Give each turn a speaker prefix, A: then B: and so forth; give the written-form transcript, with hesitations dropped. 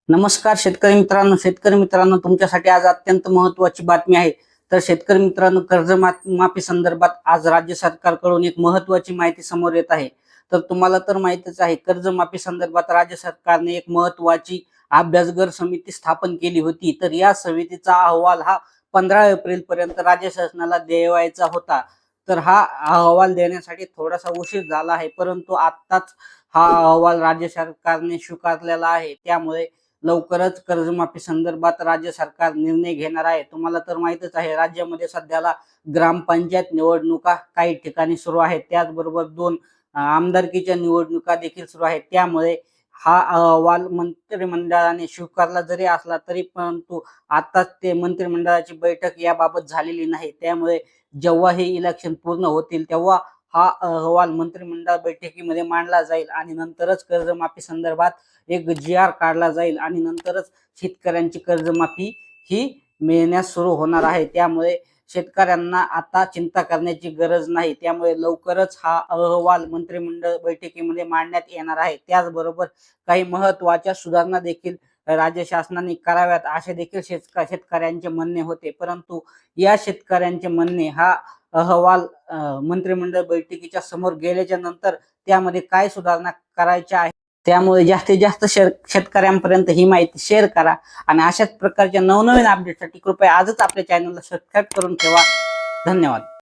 A: नमस्कार शेतकरी मित्रांनो तुमच्यासाठी आज अत्यंत महत्त्वाची बातमी आहे। तर शेतकरी मित्रांनो, कर्जमाफी संदर्भात आज राज्य सरकारकडून एक महत्त्वाची माहिती समोर येत आहे। तर तुम्हाला तर माहितीच आहे, कर्जमाफी संदर्भात राज्य सरकारने एक महत्त्वाची अभ्यासगट समिती स्थापन केली होती। तर या समितीचा अहवाल हा 15 एप्रिल पर्यंत राज्य शासनाला द्यायचा होता। तर हा अहवाल देण्यासाठी थोडासा उशीर झाला आहे, परंतु आत्ताच हा अहवाल राज्य सरकारने स्वीकारलेला आहे। त्यामुळे लवकरच कर्जमाफी संदर्भात राज्य सरकार निर्णय घेणार आहे। तुम्हाला तर माहितच आहे, राज्यामध्ये सध्याला ग्रामपंचायत निवडणुका काही ठिकाणी सुरू आहेत, त्याचबरोबर 2 आमदारकीच्या निवडणुका देखील सुरू आहेत। त्यामुळे हा अहवाल मंत्रिमंडळाने स्वीकारला जरी असला तरी परंतु आताच ते मंत्रिमंडळाची बैठक याबाबत झालेली नाही। त्यामुळे जेव्हा हे इलेक्शन पूर्ण होतील तेव्हा हा अहवाल मंत्रिमंडळ बैठकीमध्ये मांडला जाईल आणि नंतरच कर्जमाफी संदर्भात एक जी-आर काढला जाईल आणि नंतरच शेतकऱ्यांची कर्जमाफी ही मिळण्यास सुरू होणार आहे। त्यामुळे शेतकऱ्यांना आता चिंता करण्याची गरज नाही। त्यामुळे लवकरच हा अहवाल मंत्रिमंडळ बैठकीमध्ये मांडण्यात येणार आहे। त्याचबरोबर काही महत्त्वाच्या सुधारणा देखील राज्य शासनाने कराव्यात असे देखील शेतकऱ्यांचे म्हणणे होते, परंतु या शेतकऱ्यांचे म्हणणे हा अहवाल मंत्रिमंडळ बैठकीच्या समोर गेल्याच्या नंतर त्यामध्ये काय सुधारणा करायच्या आहेत, त्यामुळे जास्तीत जास्त शेतकऱ्यांपर्यंत ही माहिती शेअर करा आणि अशाच प्रकारच्या नवनवीन अपडेटसाठी कृपया आजच आपल्या चॅनलला सबस्क्राईब करून ठेवा। धन्यवाद।